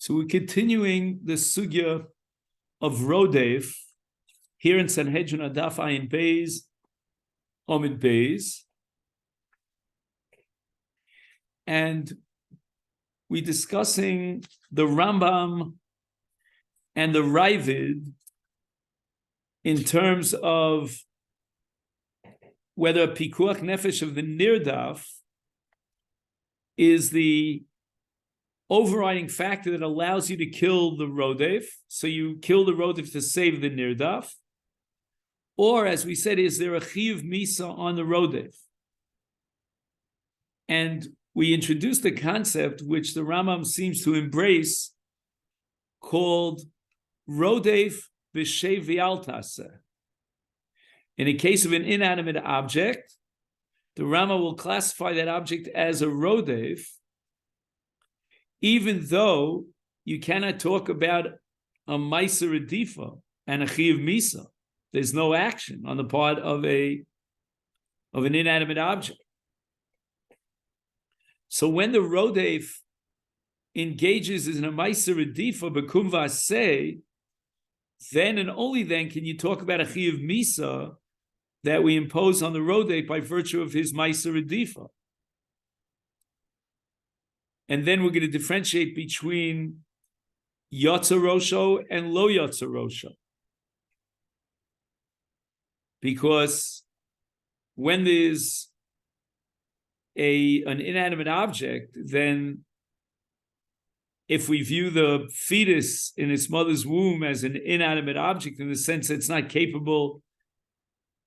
So we're continuing the sugya of Rodef here in Sanhedrin Adaf Ayin Beis, Omid Beis. And we're discussing the Rambam and the Ravid in terms of whether Pikuach Nefesh of the Nirdaf is the overriding factor that allows you to kill the Rodef. So you kill the Rodef to save the Nirdaf. Or, as we said, is there a Chiyuv Misa on the Rodef? And we introduced the concept which the Rambam seems to embrace called Rodef B'Shei V'Altase. In a case of an inanimate object, the Rambam will classify that object as a Rodef, even though you cannot talk about a Maisa Redifa and a Chiyuv Misa. There's no action on the part of an inanimate object. So when the Rodef engages in a Maisa Redifa B'kum V'aseh, then and only then can you talk about a Chiyuv Misa that we impose on the Rodef by virtue of his Maisa Redifa. And then we're going to differentiate between Yotza Rosho and Lo Yotza Rosho. Because when there's an inanimate object, then if we view the fetus in its mother's womb as an inanimate object in the sense that it's not capable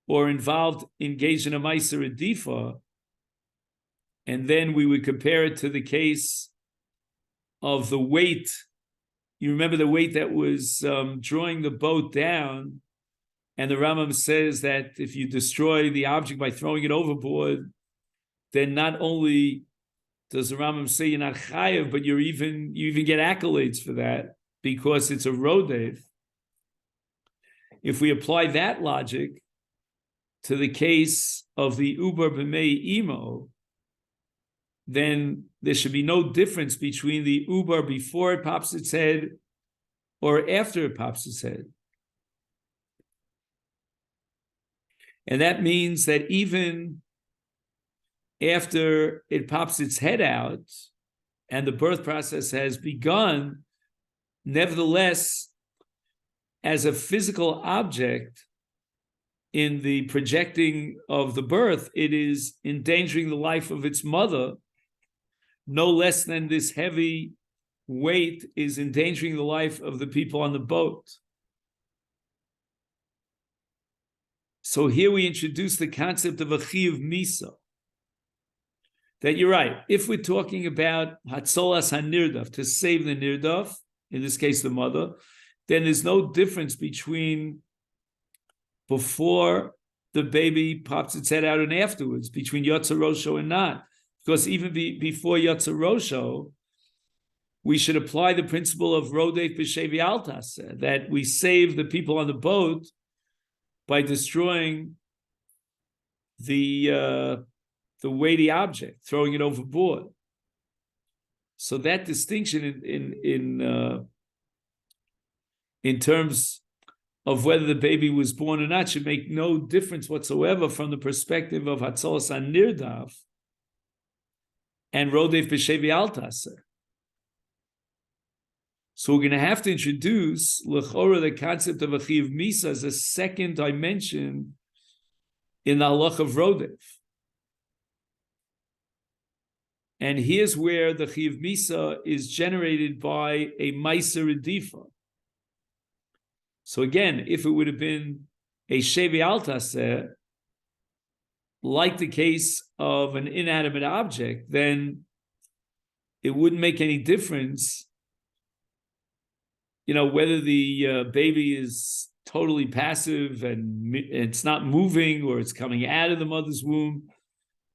or involved, engaged in a Maisa Redifa, and then we would compare it to the case of the weight. You remember the weight that was drawing the boat down, and the Rambam says that if you destroy the object by throwing it overboard, then not only does the Rambam say you're not chayav, but you even get accolades for that because it's a rodef. If we apply that logic to the case of the uber b'mei imo, then there should be no difference between the uber before it pops its head or after it pops its head. And that means that even after it pops its head out and the birth process has begun, nevertheless, as a physical object in the projecting of the birth, it is endangering the life of its mother, no less than this heavy weight is endangering the life of the people on the boat. So here we introduce the concept of a Chiyuv Misa. That you're right, if we're talking about Hatzolas HaNirdaf, to save the Nirdaf, in this case the mother, then there's no difference between before the baby pops its head out and afterwards, between Yotza Rosho and not. Because even before Yotza Rosho, we should apply the principle of Rodef B'Shei V'Altase, that we save the people on the boat by destroying the weighty object, throwing it overboard. So that distinction in terms of whether the baby was born or not should make no difference whatsoever from the perspective of Hatzolas HaNirdaf and Rodef B'Shei V'Altase. So we're going to have to introduce l'chora the concept of a Chiyuv Misa as a second dimension in the halach of Rodef. And here's where the Chiyuv Misa is generated by a Maisa Redifa. So again, if it would have been a Shei V'Altase, like the case of an inanimate object, then it wouldn't make any difference, whether the baby is totally passive and it's not moving or it's coming out of the mother's womb.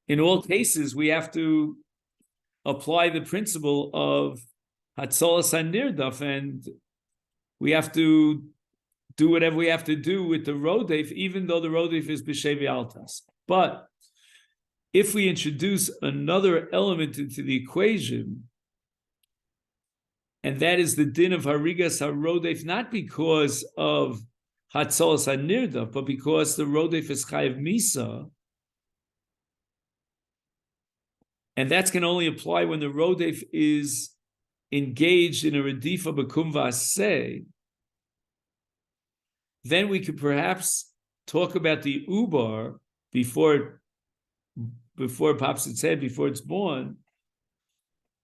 In all cases, we have to apply the principle of Hatzolas HaNirdaf, and we have to do whatever we have to do with the Rodef, even though the Rodef is B'Shei V'Altase. But if we introduce another element into the equation, and that is the din of harigas harodef, not because of hatzolas hanirda, but because the rodef is chayiv misa, and that's can only apply when the rodef is engaged in a redifa b'kum v'aseh. Then we could perhaps talk about the ubar before it pops its head, before it's born,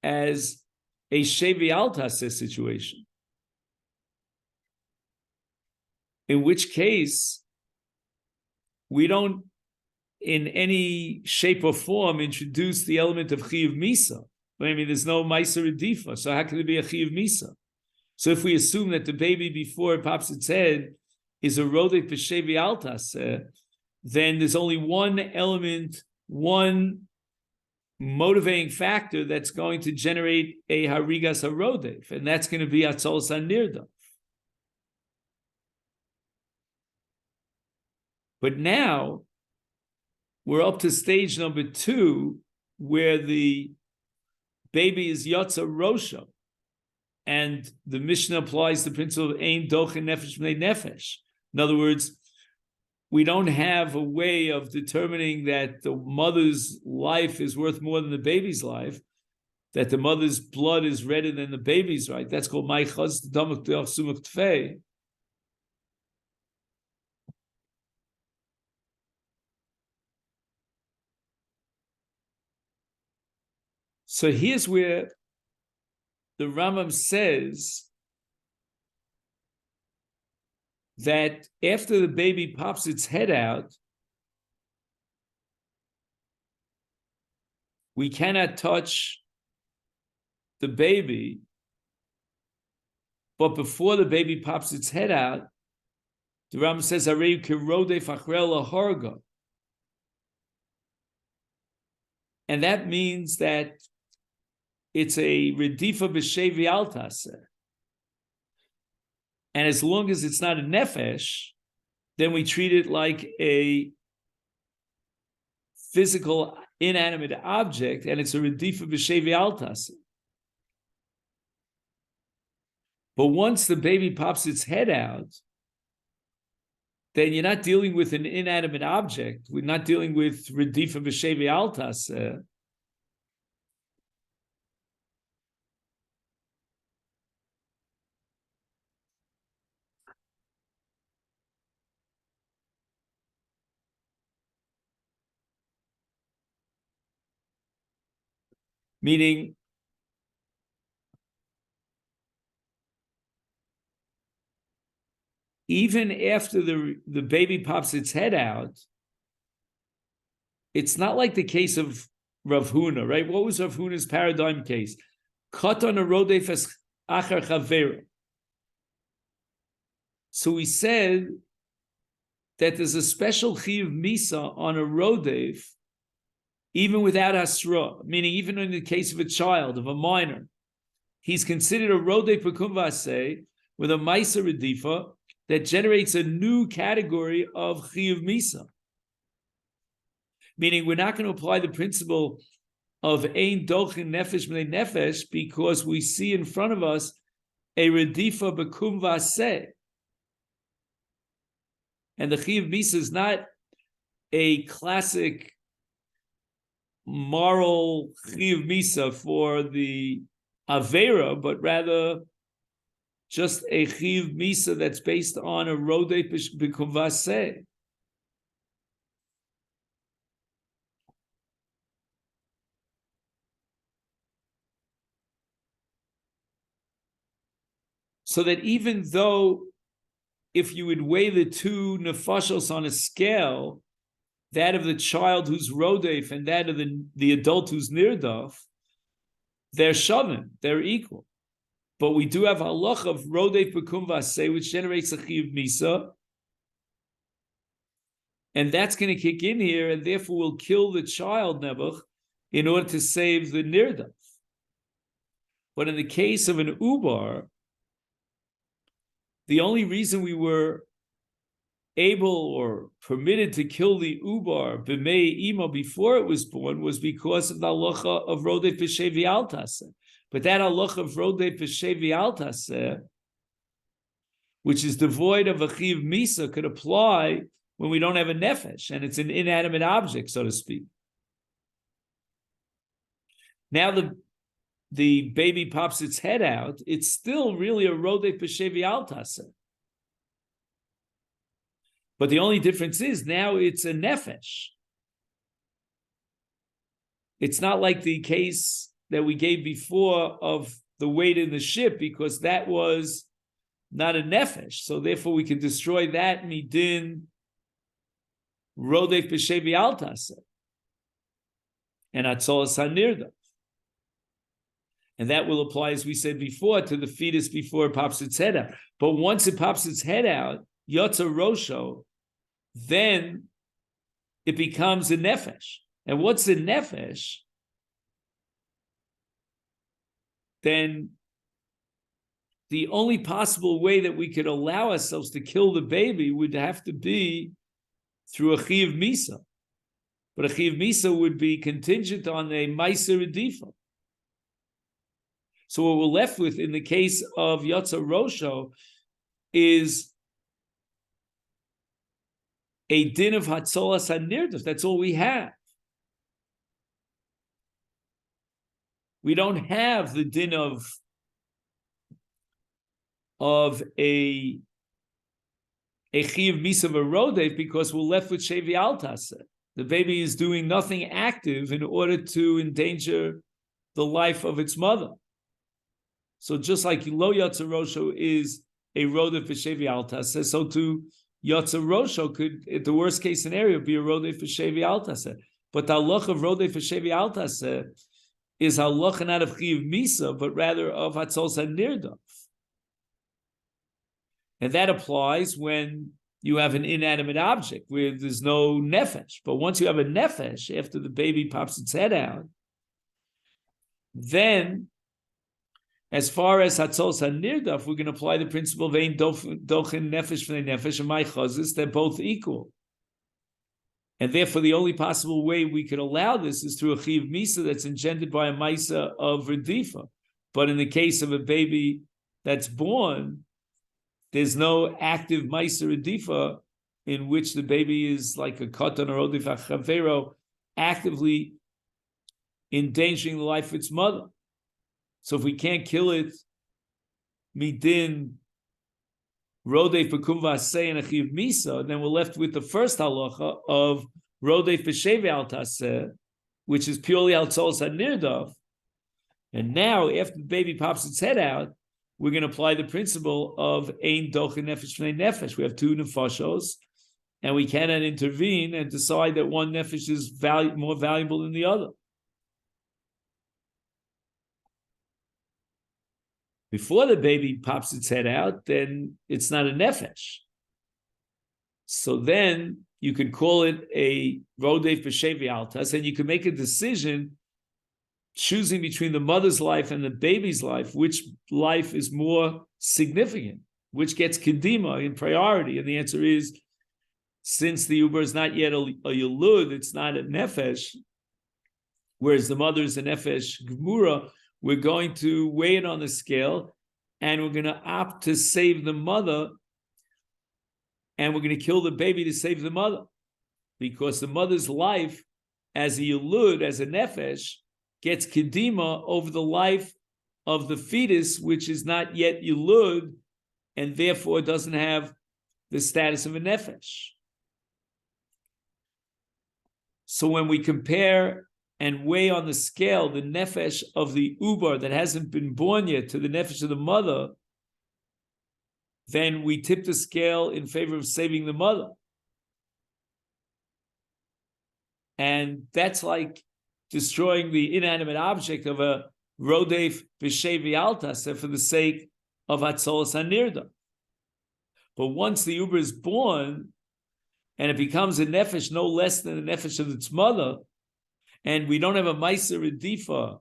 as a shevi altaseh situation. In which case, we don't, in any shape or form, introduce the element of chiyuv misa. I mean, there's no ma'aser redifa, so how can it be a chiyuv misa? So if we assume that the baby, before it pops its head, is a rodef b'shevi altaseh, then there's only one element, one motivating factor that's going to generate a harigas harodef, and that's going to be atzolas hanirda. But now we're up to stage number 2, where the baby is yotza rosha, and the Mishnah applies the principle of ein dochen nefesh b'nei nefesh. In other words, we don't have a way of determining that the mother's life is worth more than the baby's life, that the mother's blood is redder than the baby's, right? That's called ma'achaz damuk sumuk tfei. So here's where the Rambam says that after the baby pops its head out, we cannot touch the baby, but before the baby pops its head out, the Rambam says, "Arei kirodef achrel laharga," and that means that it's a redifa b'shevi altaseh. And as long as it's not a nefesh, then we treat it like a physical, inanimate object, and it's a redifa b'shevi altaseh. But once the baby pops its head out, then you're not dealing with an inanimate object. We're not dealing with redifa b'shevi altaseh. Meaning, even after the baby pops its head out, it's not like the case of Rav Huna, right? What was Rav Huna's paradigm case? Katan arodef es achar chavera. So we said that there's a special chiyuv misa on a rodef, even without hasra, meaning even in the case of a child, of a minor, he's considered a rodef b'kum v'aseh with a ma'aser redifa that generates a new category of chiyuv misa. Meaning we're not going to apply the principle of ein dochin nefesh b'nei nefesh because we see in front of us a redifa b'kum v'aseh. And the chiyuv misa is not a classic moral chiyuv misa for the avera, but rather just a chiyuv misa that's based on a rodef b'kum v'aseh. So that even though if you would weigh the two nefashos on a scale, that of the child who's rodef and that of the adult who's nirdaf, they're shavim, they're equal. But we do have halach of rodef b'kum v'aseh, which generates a chiyuv misa, and that's going to kick in here, and therefore will kill the child nebuch in order to save the nirdaf. But in the case of an ubar, the only reason we were able or permitted to kill the ubar b'mei ima before it was born was because of the halacha of rodef b'shevi altaseh. But that halacha of Rodef v'shevi al taseh, which is devoid of a chiv misa, could apply when we don't have a nefesh, and it's an inanimate object, so to speak. Now the baby pops its head out, it's still really a Rodef v'shevi al taseh. But the only difference is now it's a nefesh. It's not like the case that we gave before of the weight in the ship, because that was not a nefesh. So therefore we can destroy that midin Rodef b'shevi al taseh and atzolas hanirda. And that will apply, as we said before, to the fetus before it pops its head out. But once it pops its head out, Yotza Rosho, then it becomes a nefesh. And what's a nefesh? Then the only possible way that we could allow ourselves to kill the baby would have to be through a chiv misa. But a chiv misa would be contingent on a meiser edifa. So what we're left with in the case of Yotza Rosho is a din of hatzolas hanirdos. That's all we have. We don't have the din of a chiv misa v'rodef, because we're left with shevi al taseh. The baby is doing nothing active in order to endanger the life of its mother. So just like lo yotza rosho is a rodef v'shevi al taseh, so too yotza rosho could, at the worst case scenario, be a rodef v'shevi al taseh. But the halacha of rodef v'shevi al taseh is halacha not of chiv misa, but rather of hatzolas hanirda. And that applies when you have an inanimate object where there's no nefesh. But once you have a nefesh, after the baby pops its head out, then as far as hatzolas hanirda, we're going to apply the principle of ein dochin nefesh v'nei nefesh and my chazis, they're both equal. And therefore, the only possible way we could allow this is through a chiv misa that's engendered by a maisa of redifa. But in the case of a baby that's born, there's no active maisa redifa in which the baby is like a katan or rodef achavero, actively endangering the life of its mother. So if we can't kill it, midin rodef b'kum v'aseh and a chiv misa, then we're left with the first halacha of rodef b'shevi al taseh, which is purely hatzolas hanirda. And now, after the baby pops its head out, we're going to apply the principle of ein dochin nefesh v'nei nefesh. We have two nefashos, and we cannot intervene and decide that one nefesh is more valuable than the other. Before the baby pops its head out, then it's not a nefesh. So then you can call it a rodef b'shevi al taseh, and you can make a decision choosing between the mother's life and the baby's life, which life is more significant, which gets kedima in priority. And the answer is, since the uber is not yet a yulud, it's not a nefesh, whereas the mother is a nefesh gemura, we're going to weigh it on the scale, and we're going to opt to save the mother, and we're going to kill the baby to save the mother, because the mother's life as a yulud, as a nefesh, gets kedima over the life of the fetus, which is not yet yulud, and therefore doesn't have the status of a nefesh. So when we compare and weigh on the scale the nefesh of the ubar that hasn't been born yet to the nefesh of the mother, then we tip the scale in favor of saving the mother. And that's like destroying the inanimate object of a rodef b'shevi al taseh for the sake of hatzolas hanirda. But once the uber is born and it becomes a nefesh no less than the nefesh of its mother, and we don't have a meiser redifa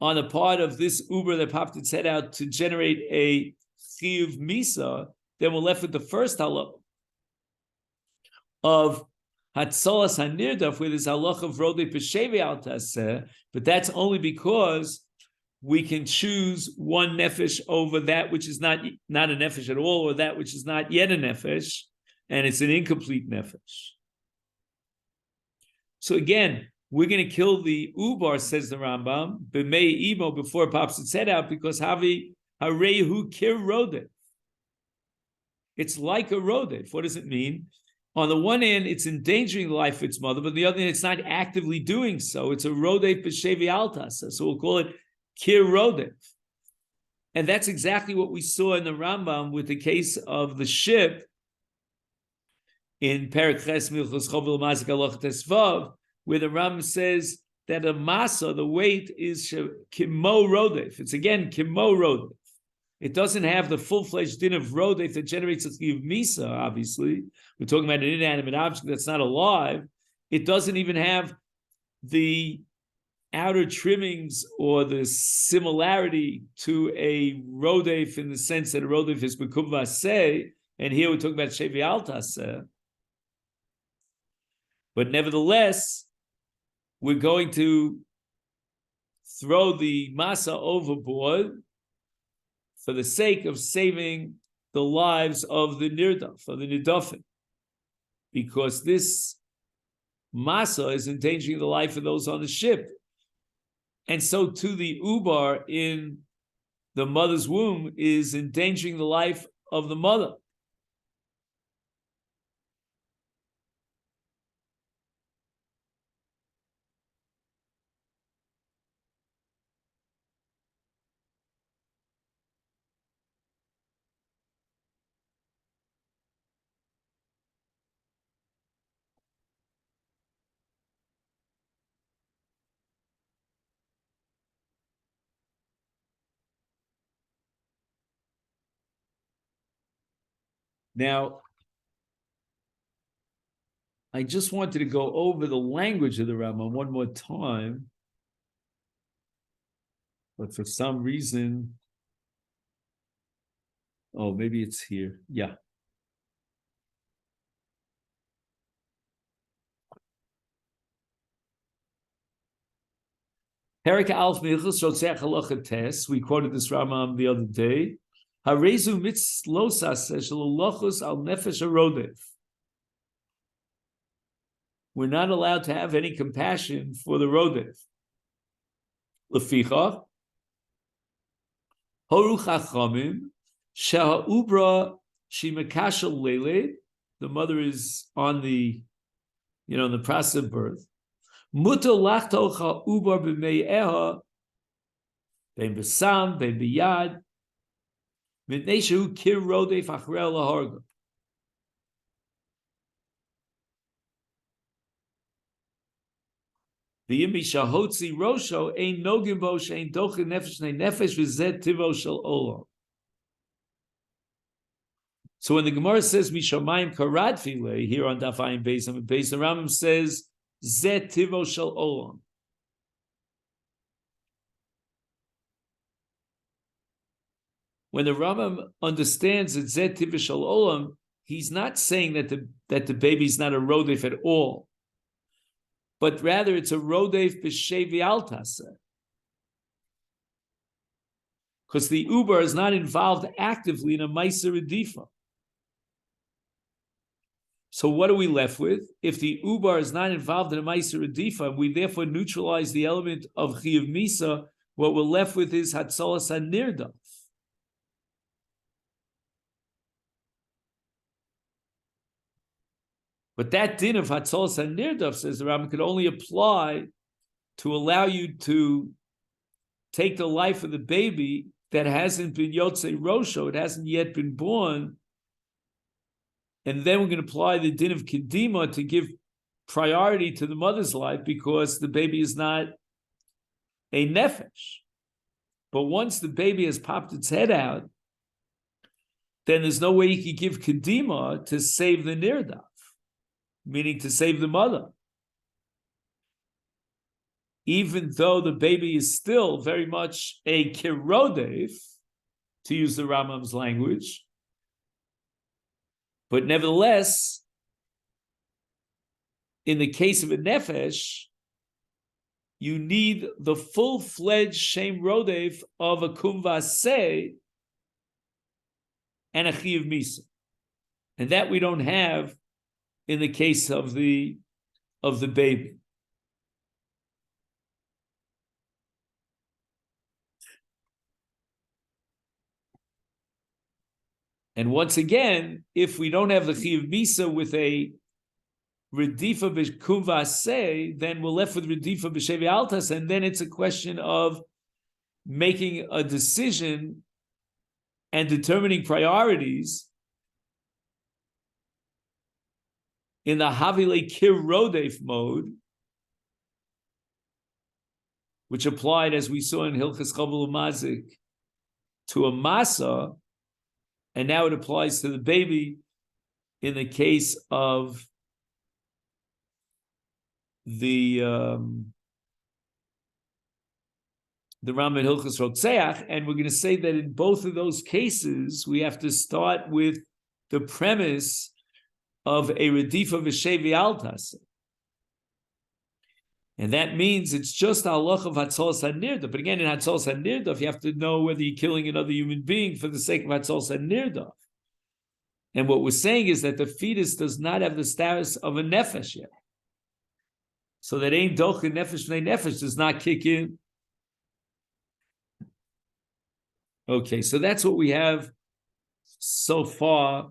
on the part of this uber that popped its head out to generate a chiv misa, then we're left with the first halacha of hatzolas hanirda, where there's halacha of rodef b'shevi al taseh, but that's only because we can choose one nefesh over that which is not a nefesh at all, or that which is not yet a nefesh, and it's an incomplete nefesh. So again, we're going to kill the ubar, says the Rambam, b'mei imo, before it pops its head out, because havi harehu kir rodef. It's like a rodef. What does it mean? On the one hand, it's endangering the life of its mother, but on the other hand, it's not actively doing so. It's a rodef b'shevi altasa. So we'll call it kir rodef. And that's exactly what we saw in the Rambam with the case of the ship in Perek Ches Milchos Chovel Mazik Aloch Tesvav, where the Rambam says that a masa, the weight is kimo rodef. It's again kimo rodef. It doesn't have the full-fledged din of rodef that generates a chiv misa. Obviously, we're talking about an inanimate object that's not alive. It doesn't even have the outer trimmings or the similarity to a rodef in the sense that a rodef is bekum vaseh, and here we're talking about shevi altaseh. But nevertheless, we're going to throw the masa overboard for the sake of saving the lives of the nirdaf, of the nidafim, because this masa is endangering the life of those on the ship. And so too the ubar in the mother's womb is endangering the life of the mother. Now, I just wanted to go over the language of the Rambam one more time, but for some reason, oh, maybe it's here. Yeah. Perek Alf Milchos Shotzech Halacha Tes. We quoted this Rambam the other day. Harezu mitzlosas shelolochos al nefesh harodef. We're not allowed to have any compassion for the rodef. Leficha horu chachamim sheha'ubra shimekashel lele. The mother is on the, in the process of birth. Muta lachtocha ubar b'mei'eha ben b'sam ben b'yad mitnei shehu kir rodef achrei laharga. V'yim b'shahotzi rosho ein nogim bo shein dochin nefesh nei nefesh v'zeh tivo shel olam. So when the Gemara says mishamayim karad filei here on Daf Ayin Beis and Beis, the Rambam says zeh tivo shel olam. When the Rambam understands that zeh tivo shel olam, he's not saying that the baby's not a rodef at all, but rather it's a rodef b'shevi altasa, because the uber is not involved actively in a ma'aser redifa. So what are we left with? If the ubar is not involved in a ma'aser redifa, we therefore neutralize the element of chiyuv misa. What we're left with is hatzalas hanirdaf. But that din of hatzalas hanirdaf, says the Rambam, could only apply to allow you to take the life of the baby that hasn't been yotzei rosho, it hasn't yet been born. And then we're going to apply the din of kedima to give priority to the mother's life because the baby is not a nefesh. But once the baby has popped its head out, then there's no way you can give kedima to save the nirdaf, meaning to save the mother. Even though the baby is still very much a kirodef, to use the Rambam's language, but nevertheless, in the case of a nefesh, you need the full-fledged Shem Rodef of a Kumvaseh and a Chiyuv Misa. And that we don't have in the case of the baby. And once again, if we don't have the Chiyuv Misa with a Redifa b'Kumvaseh, then we're left with Redifa b'Shevi Altas, and then it's a question of making a decision and determining priorities in the Havile Kir Rodef mode, which applied, as we saw in Hilchas Chavul Umazik, to a Masa, and now it applies to the baby in the case of the Rambam Hilchas Rotzeach, and we're going to say that in both of those cases we have to start with the premise of a Redifa v'Shevi Altas, and that means it's just halach of Hatzalas HaNirdaf. But again, in Hatzalas HaNirdaf, you have to know whether you're killing another human being for the sake of Hatzalas HaNirdaf. And what we're saying is that the fetus does not have the status of a nefesh yet. So that Ein Dochen Nefesh V'nei Nefesh does not kick in. Okay, so that's what we have so far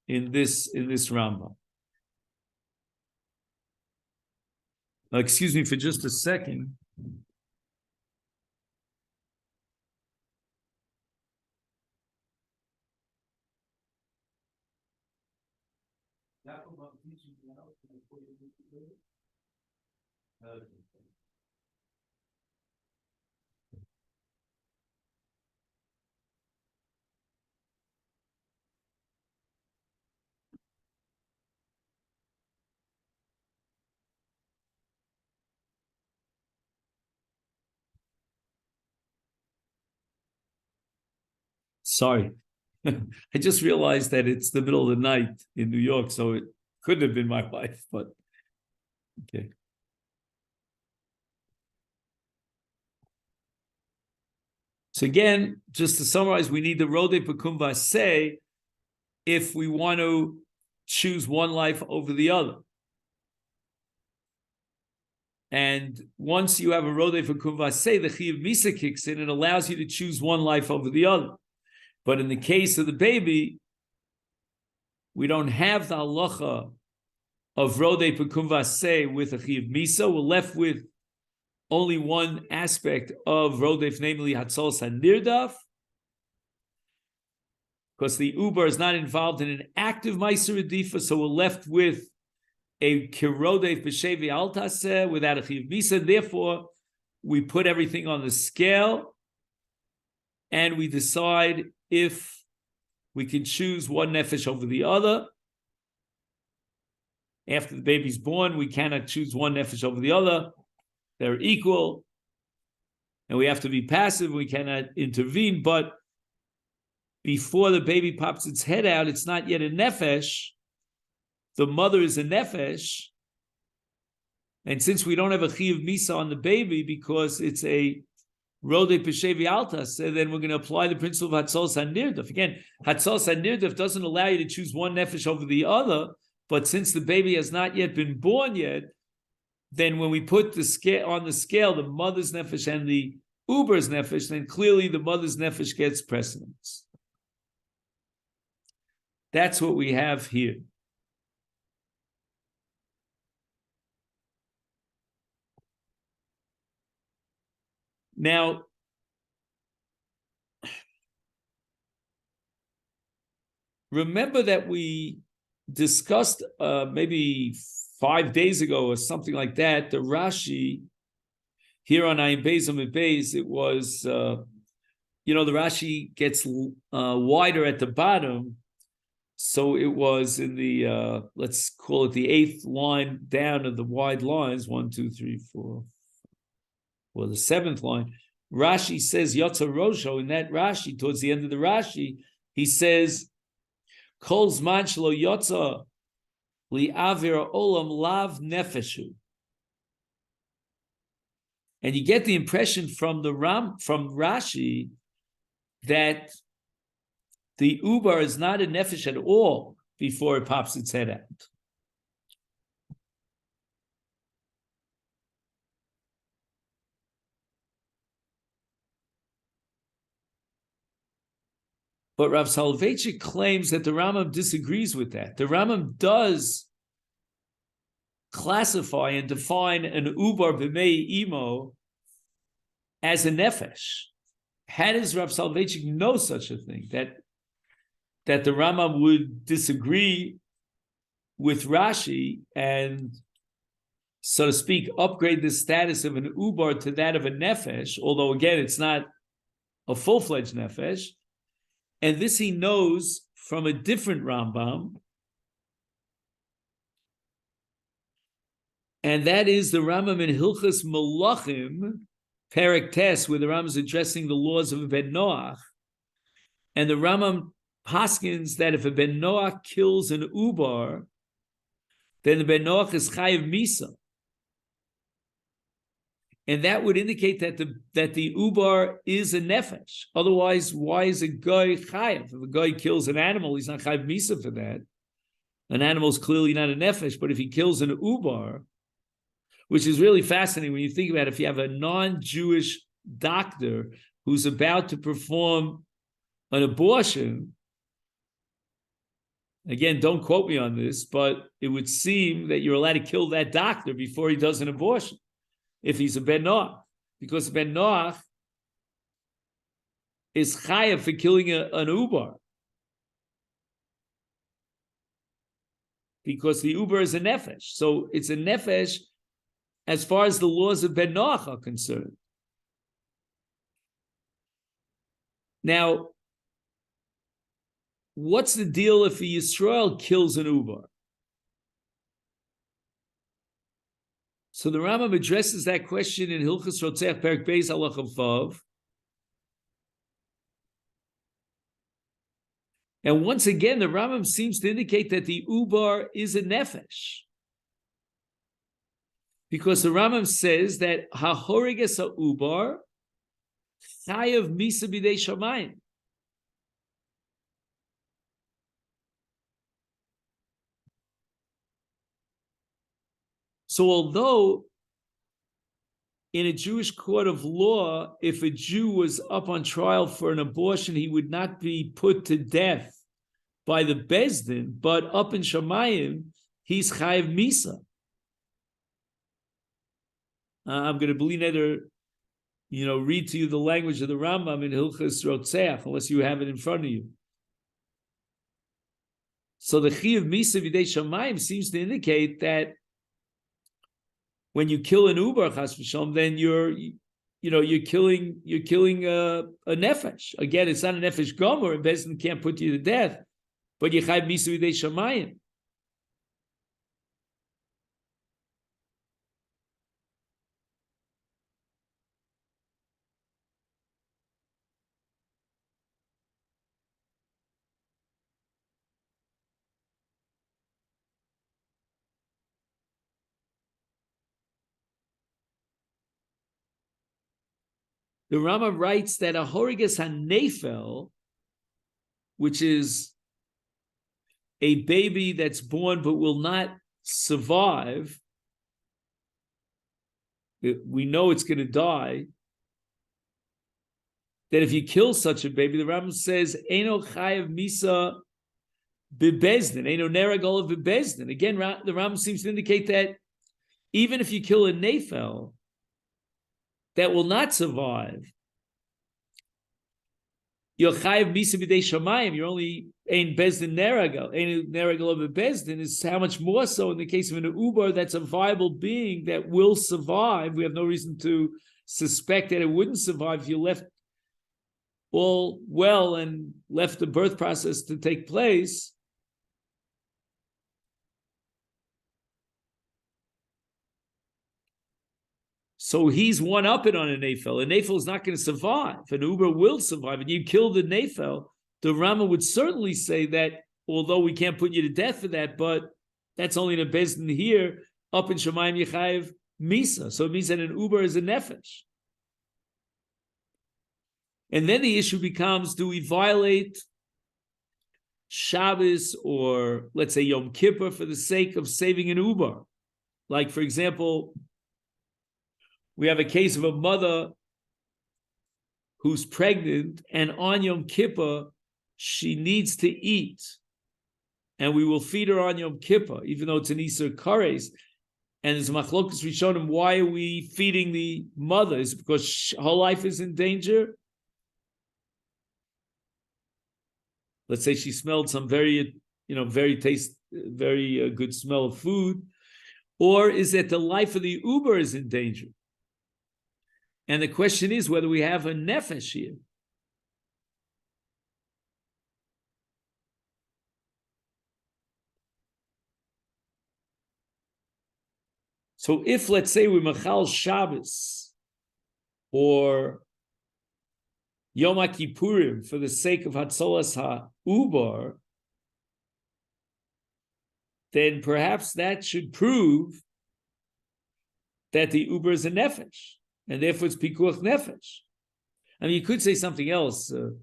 in this Rambam. Excuse me for just a second. Sorry. I just realized that it's the middle of the night in New York, so it couldn't have been my wife, but okay. So again, just to summarize, we need the Rodef b'Kumvaseh if we want to choose one life over the other. And once you have a Rodef b'Kumvaseh, the Chiyuv Misa kicks in and allows you to choose one life over the other. But in the case of the baby, we don't have the halacha of Rodef b'Kumvaseh with a Chiyuv Misa. We're left with only one aspect of Rodef, namely Hatzalas HaNirdaf, because the Uber is not involved in an active Meiser Redifa, so we're left with a Kirodef B'Shevi Altaseh without a Chiyuv Misa. Therefore, we put everything on the scale and we decide if we can choose one nefesh over the other. After the baby's born, we cannot choose one nefesh over the other. They're equal, and we have to be passive. We cannot intervene. But before the baby pops its head out, it's not yet a nefesh. The mother is a nefesh. And since we don't have a chiyuv misa on the baby because it's a Rodef b'Shevi Altas, then we're going to apply the principle of Hatzalas HaNirdaf. Again, Hatzalas HaNirdaf doesn't allow you to choose one nefesh over the other, but since the baby has not yet been born yet, then when we put the scale on the scale, the mother's nefesh and the Uber's nefesh, then clearly the mother's nefesh gets precedence. That's what we have here. Now, remember that we discussed maybe 5 days ago or something like that, the Rashi here on Ayin Beis and Beis, it was, the Rashi gets wider at the bottom. So it was in the, let's call it the 8th line down of the wide lines, 1, 2, 3, 4, or the 7th line. Rashi says, Yotza Rosho, in that Rashi, towards the end of the Rashi, he says, Kol Zman Shelo Yotza Li'avir Olam Lav Nefeshu. And you get the impression from from Rashi that the ubar is not a nefesh at all before it pops its head out. But Rav Soloveitchik claims that the Rambam disagrees with that. The Rambam does classify and define an ubar b'mei imo as a nefesh. How does Rav Soloveitchik know such a thing? That the Rambam would disagree with Rashi and, so to speak, upgrade the status of an ubar to that of a nefesh, although again it's not a full-fledged nefesh. And this he knows from a different Rambam, and that is the Rambam in Hilchas Malachim, Perek Tes, where the Rambam is addressing the laws of a Ben Noach, and the Rambam paskins that if a Ben Noach kills an ubar, then the Ben Noach is chayiv misa, and that would indicate that the ubar is a nefesh. Otherwise, why is a guy chayiv? If a guy kills an animal, he's not chayiv misa for that. An animal is clearly not a nefesh, but if he kills an ubar, which is really fascinating when you think about it, if you have a non-Jewish doctor who's about to perform an abortion, again, don't quote me on this, but it would seem that you're allowed to kill that doctor before he does an abortion, if he's a Ben Noach, because Ben Noach is chayav for killing an ubar, because the ubar is a nefesh. So it's a nefesh as far as the laws of Ben Noach are concerned. Now, what's the deal if a Yisrael kills an ubar? So the Rambam addresses that question in Hilchas Rodef Perek Beis Halacha Vav. And once again, the Rambam seems to indicate that the ubar is a nefesh, because the Rambam says that hahoriges ha'ubar chayav misa b'dei shamayim. So although in a Jewish court of law, if a Jew was up on trial for an abortion, he would not be put to death by the Beis Din, but up in Shamayim, he's chayav misa. I'm going to believe neither, read to you the language of the Rambam in Hilchas Rotzeach, unless you have it in front of you. So the chayav misa v'dei shamayim seems to indicate that when you kill an ubar chas v'shalom, then you're killing a nefesh. Again, it's not a nefesh gomer, and Beis Din can't put you to death, but you chayav misa v'dei shamayim. The Rambam writes that a horiges hanefel, which is a baby that's born but will not survive, we know it's going to die, that if you kill such a baby, the Rambam says, Eino chayav misa b'Beis Din, Eino neragol b'Beis Din. Again, the Rambam seems to indicate that even if you kill a nefel that will not survive, you're chayav misa b'dei shamayim. You're only ein Beis Din neragol. Ein neragol of a Beis Din is how much more so in the case of an ubar that's a viable being that will survive. We have no reason to suspect that it wouldn't survive if you left all well and left the birth process to take place. So he's one up it on a nefel. A nefel is not going to survive. An uber will survive. And you kill the nefel, the Rama would certainly say that, although we can't put you to death for that, but that's only in a Beis Din here, up in Shemayim Yechayev misa. So it means that an uber is a nefesh. And then the issue becomes, do we violate Shabbos or, let's say, Yom Kippur for the sake of saving an uber? Like, for example, we have a case of a mother who's pregnant, and on Yom Kippur, she needs to eat. And we will feed her on Yom Kippur, even though it's an Isser Kares. And there's machlokas rishonim, why are we feeding the mother? Is it because her life is in danger? Let's say she smelled some very good smell of food. Or is it the life of the uber is in danger? And the question is whether we have a nefesh here. So if, let's say, we machal Shabbos or Yom HaKippurim for the sake of Hatzolas HaUbar, then perhaps that should prove that the uber is a nefesh, and therefore it's pikuach nefesh. I mean, you could say something else. Shmor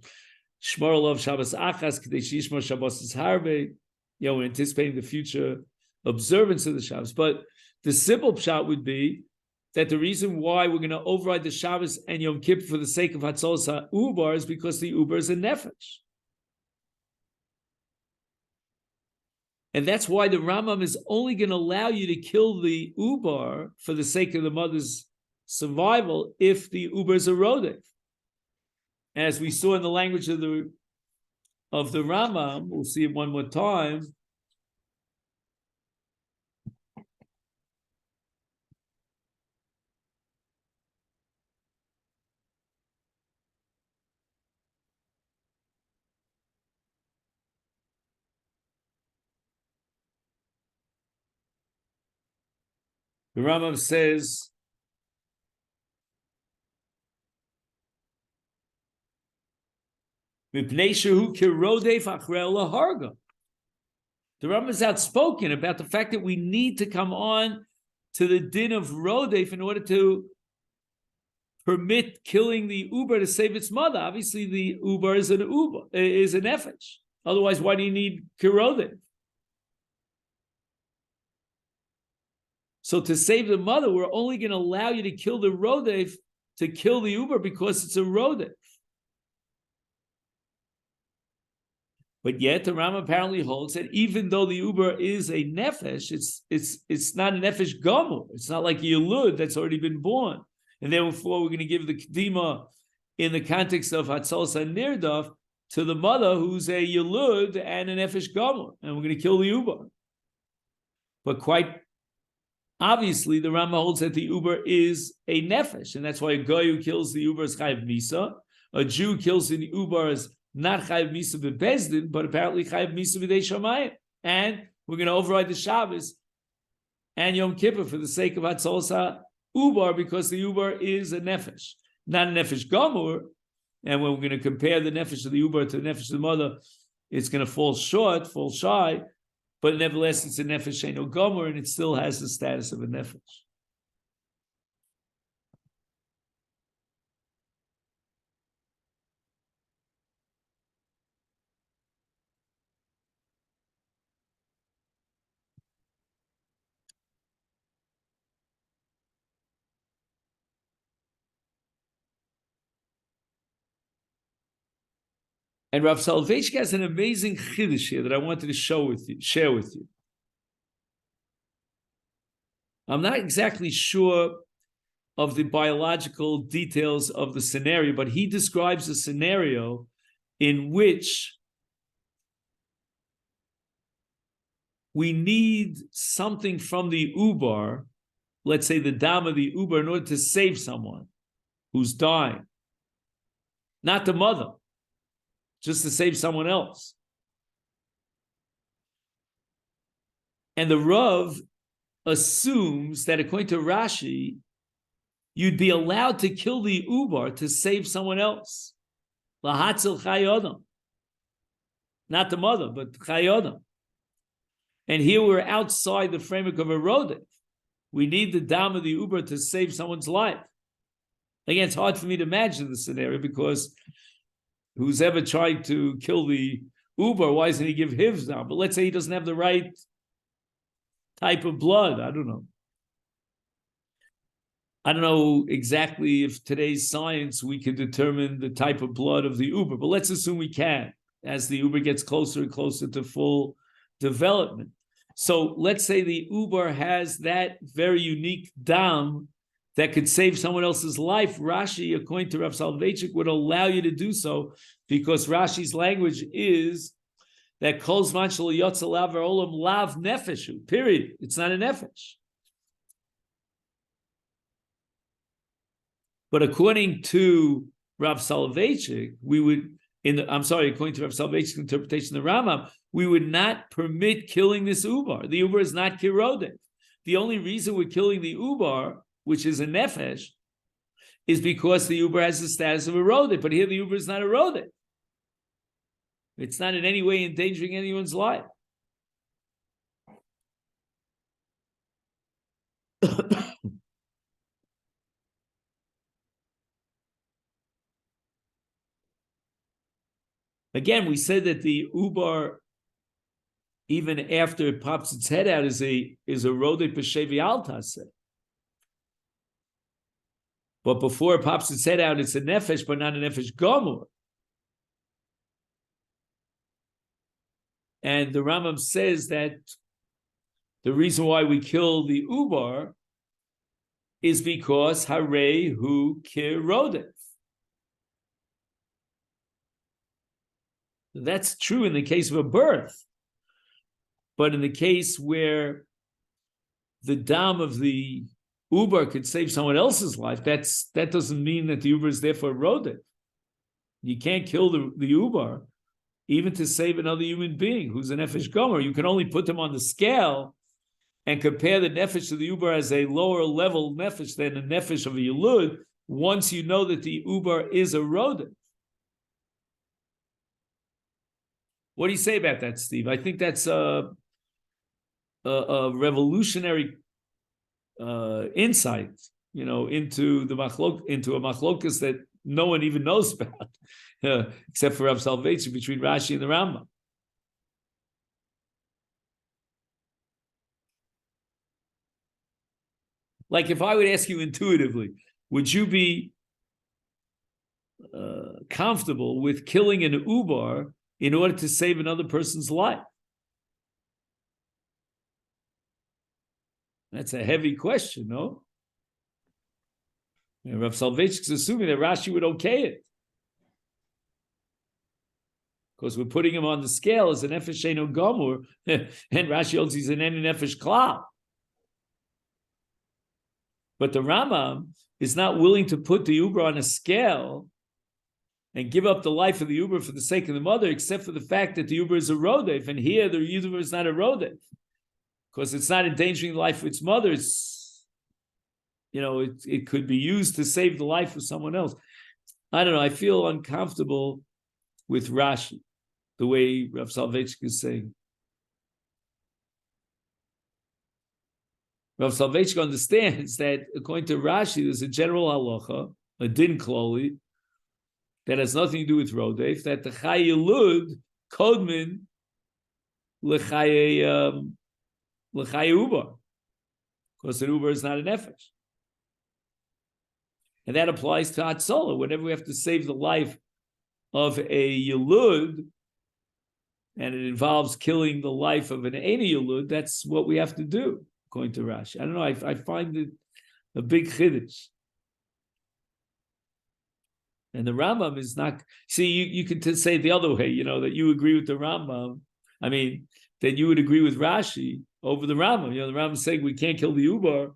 alav Shabbos achas k'dei shishmor Shabbos harbe. We're anticipating the future observance of the Shabbos, but the simple pshat would be that the reason why we're going to override the Shabbos and Yom Kippur for the sake of Hatzolas HaUbar is because the uber is a nefesh. And that's why the Rambam is only going to allow you to kill the uber for the sake of the mother's survival if the uber is a rodef. As we saw in the language of the Rambam, we'll see it one more time. The Rambam says, the Rambam is outspoken about the fact that we need to come on to the din of Rodef in order to permit killing the uber to save its mother. Obviously, the uber is an nefesh. Otherwise, why do you need Rodef? So to save the mother, we're only going to allow you to kill the Rodef to kill the uber because it's a Rodef. But yet the Rambam apparently holds that even though the uber is a nefesh, it's not a nefesh gomor. It's not like a yilud that's already been born. And therefore we're going to give the kedima in the context of Hatzolas HaNirdaf to the mother who's a yilud and a nefesh gomor. And we're going to kill the uber. But quite obviously, the Rambam holds that the uber is a nefesh, and that's why a goy who kills the uber is chayiv misa. A Jew kills the uber is not chayiv misa b'bezdin, but apparently chayiv misa b'dei shamayim. And we're going to override the Shabbos and Yom Kippur for the sake of Hatzolas HaUbar because the uber is a nefesh, not a nefesh gomor. And when we're going to compare the nefesh of the uber to the nefesh of the mother, it's going to fall shy. But nevertheless, it's a nefesh sheino gomer, and it still has the status of a nefesh. And Rav Soloveitchik has an amazing chiddush here that I wanted to share with you. I'm not exactly sure of the biological details of the scenario, but he describes a scenario in which we need something from the uber, let's say the dam of the uber, in order to save someone who's dying. Not the mother, just to save someone else. And the Rav assumes that according to Rashi, you'd be allowed to kill the uber to save someone else. Lahatzil chayodam. Not the mother, but chayodam. And here we're outside the framework of a rodef. We need the dam of the Uber to save someone's life. Again, it's hard for me to imagine the scenario because who's ever tried to kill the Uber, why doesn't he give his dam? But let's say he doesn't have the right type of blood. I don't know. I don't know exactly if today's science we can determine the type of blood of the Uber, but let's assume we can as the Uber gets closer and closer to full development. So let's say the Uber has that very unique dam that could save someone else's life. Rashi, according to Rav Soloveitchik, would allow you to do so because Rashi's language is that kol zman shelo yotze lav olam lav nefeshu, period. It's not a nefesh. But according to Rav Soloveitchik, we would, according to Rav Soloveitchik's interpretation of the Rambam, we would not permit killing this Ubar. The Ubar is not Rodef. The only reason we're killing the Ubar, which is a nefesh, is because the Ubar has the status of a Rodef. But here the Ubar is not a Rodef. It's not in any way endangering anyone's life. Again, we said that the Ubar, even after it pops its head out, is a Rodef b'shevi al taseh. But before it pops its head out, it's a nefesh, but not a nefesh gomor. And the Rambam says that the reason why we kill the Ubar is because Harei hu kir Rodef. That's true in the case of a birth. But in the case where the dam of the Uber could save someone else's life, that doesn't mean that the Uber is therefore Rodef. You can't kill the Uber even to save another human being who's a nefesh gomer. You can only put them on the scale and compare the nefesh of the Uber as a lower level nefesh than the nefesh of a Yilud once you know that the Uber is a Rodef. What do you say about that, Steve? I think that's a revolutionary insight, into a machlokas that no one even knows about, except for Rav Soloveitchik between Rashi and the Rambam. Like if I would ask you intuitively, would you be comfortable with killing an Ubar in order to save another person's life? That's a heavy question, no? And Rav Soloveitchik is assuming that Rashi would okay it. Because we're putting him on the scale as an nefesh sheino gomur, and Rashi holds he's an any nefesh klal. But the Rambam is not willing to put the Uber on a scale and give up the life of the Uber for the sake of the mother, except for the fact that the Uber is a Rodef, and here the Uber is not a Rodef, because it's not endangering the life of its mother. It's, it could be used to save the life of someone else. I don't know. I feel uncomfortable with Rashi, the way Rav Soloveitchik is saying. Rav Soloveitchik understands that according to Rashi, there's a general halacha, a din kloli, that has nothing to do with Rodef, that the Chai Yilud kodmin l'Chai Uber, because an Uber is not a nefesh. And that applies to Hatzolah. Whenever we have to save the life of a Yilud, and it involves killing the life of an Eini Yilud, that's what we have to do, according to Rashi. I don't know, I find it a big chiddush. And the Rambam is not. See, you can say it the other way, that you agree with the Rambam. I mean, that you would agree with Rashi over the Rambam. The Rambam is saying we can't kill the Uber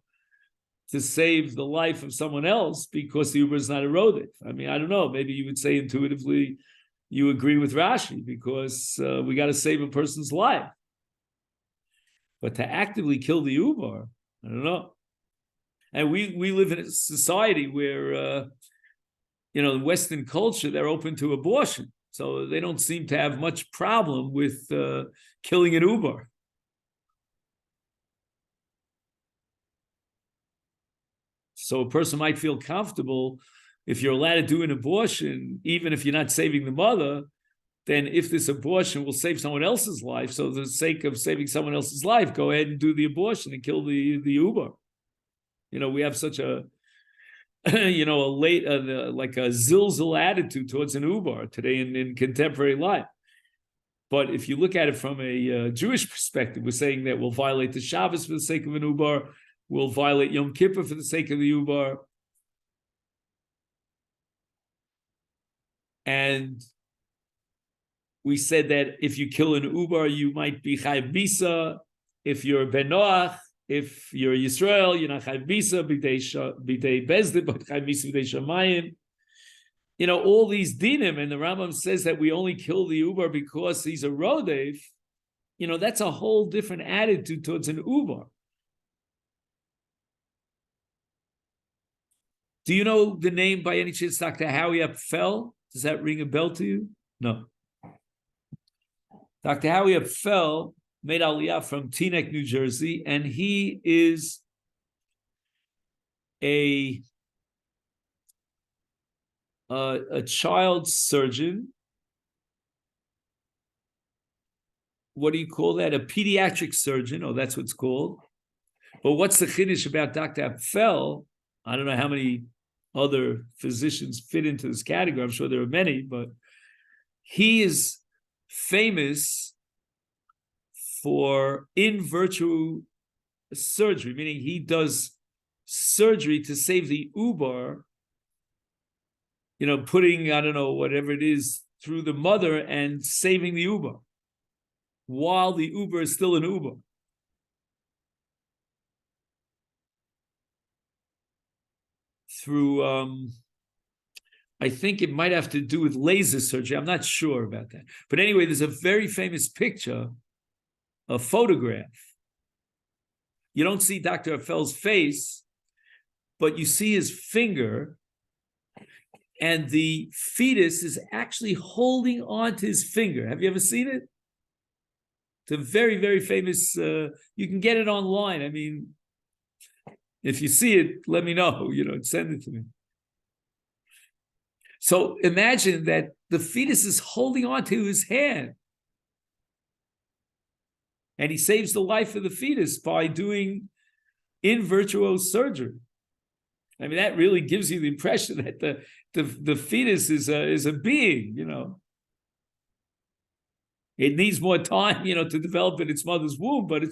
to save the life of someone else because the Uber is not a Rodef. I mean, I don't know. Maybe you would say intuitively you agree with Rashi because we got to save a person's life. But to actively kill the Uber, I don't know. And we live in a society where. In Western culture, they're open to abortion. So they don't seem to have much problem with killing an Uber. So a person might feel comfortable if you're allowed to do an abortion, even if you're not saving the mother, then if this abortion will save someone else's life, so for the sake of saving someone else's life, go ahead and do the abortion and kill the uber. We have such a like a zilzal attitude towards an uber today in contemporary life. But if you look at it from a Jewish perspective, we're saying that we'll violate the Shabbos for the sake of an uber, we'll violate Yom Kippur for the sake of the uber, and we said that if you kill an uber, you might be chayv bisa. If you're ben Noach, if you're Yisrael, you're not chayv bisa b'dei bezdin, but chayv bisa b'dei shamayim. All these dinim, and the Rambam says that we only kill the uber because he's a Rodef. That's a whole different attitude towards an uber. Do you know the name by any chance, Dr. Howie Apfel? Does that ring a bell to you? No. Dr. Howie Apfel made Aliyah from Teaneck, New Jersey, and he is a child surgeon. What do you call that? A pediatric surgeon. Oh, that's what it's called. But what's the chiddush about Dr. Apfel? I don't know how many other physicians fit into this category. I'm sure there are many, but he is famous for in vitro surgery, meaning he does surgery to save the uber, putting, I don't know, whatever it is through the mother and saving the uber while the uber is still an uber. Through, I think it might have to do with laser surgery. I'm not sure about that. But anyway, there's a very famous picture, a photograph. You don't see Dr. Apfel's face, but you see his finger, and the fetus is actually holding on to his finger. Have you ever seen it? It's a very, very famous, you can get it online. I mean, if you see it, let me know, send it to me. So imagine that the fetus is holding on to his hand, and he saves the life of the fetus by doing in vitro surgery. I mean, that really gives you the impression that the fetus is a being, It needs more time, to develop in its mother's womb, but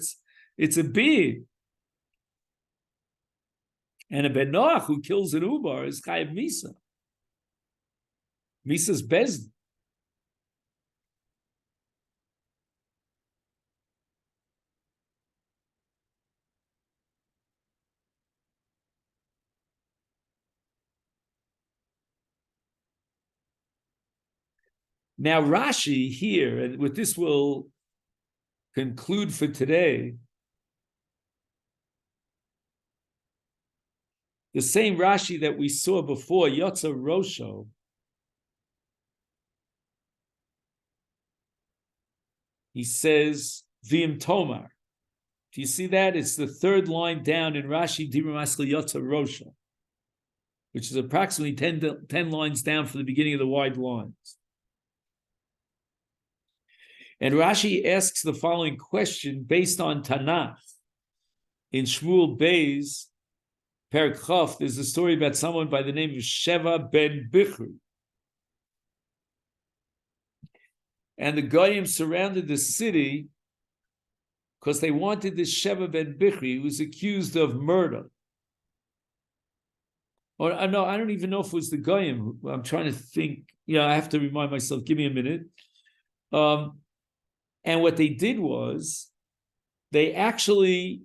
it's a being. And a ben Noach who kills an uber is chayv misa. Misa's bezdin. Now Rashi here, and with this we'll conclude for today. The same Rashi that we saw before, Yotza Rosho, he says, Vim Tomar. Do you see that? It's the third line down in Rashi, Dibra Maskal Yotza Rosho, which is approximately 10 lines down from the beginning of the wide lines. And Rashi asks the following question based on Tanakh. In Shmuel Beis, Perek Chof, there's a story about someone by the name of Sheva ben Bichri. And the Goyim surrounded the city because they wanted this Sheva ben Bichri, who was accused of murder. Or no, I don't even know if it was the Goyim. I'm trying to think. I have to remind myself. Give me a minute. And what they did was, they actually,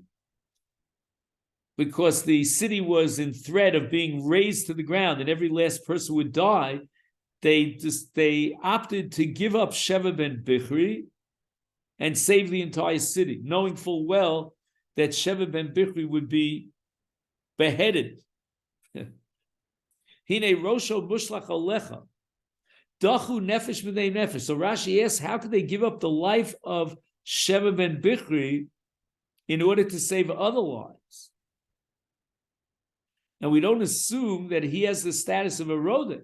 because the city was in threat of being razed to the ground and every last person would die, they opted to give up Sheva ben Bichri and save the entire city, knowing full well that Sheva ben Bichri would be beheaded. Hine Rosho Mushlach Alecha. Dachu nefesh b'nei nefesh. So Rashi asks, how could they give up the life of Sheva ben Bichri in order to save other lives? and we don't assume that he has the status of a Rodef.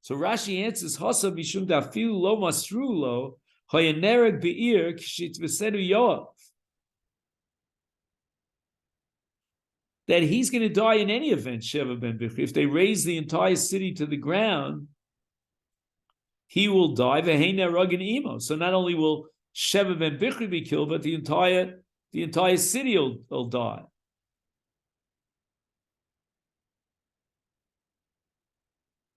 So Rashi answers, Hasa mishum dafilu lo masru lo, hoyenereg be'ir kshit v'sedu Yoav. That he's going to die in any event, Sheva ben Bichri. If they raise the entire city to the ground, he will die. So not only will Sheva ben Bichri be killed, but the entire city will die.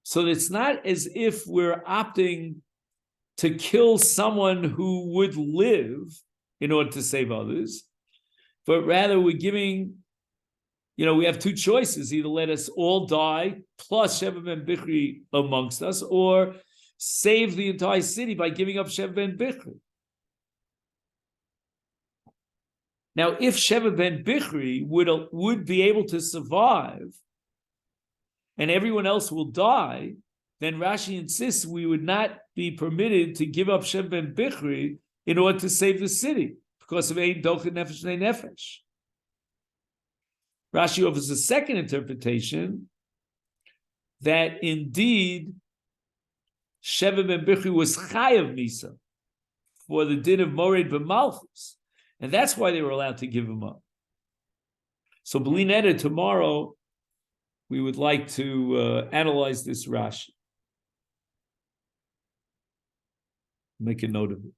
So it's not as if we're opting to kill someone who would live in order to save others, but rather we're giving, we have two choices: either let us all die plus Sheva ben Bichri amongst us, or save the entire city by giving up Sheva ben Bichri. Now, if Sheva ben Bichri would be able to survive, and everyone else will die, then Rashi insists we would not be permitted to give up Sheva ben Bichri in order to save the city because of Ein Dochet Nefesh Nei Nefesh. Rashi offers a second interpretation that indeed Sheva ben Bichri was Chayav Misa for the din of Mored b'Malchus, and that's why they were allowed to give him up. So, B'li Neder, tomorrow we would like to analyze this Rashi. Make a note of it.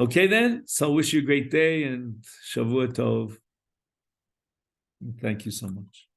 Okay, then. So I wish you a great day and Shavua Tov. Thank you so much.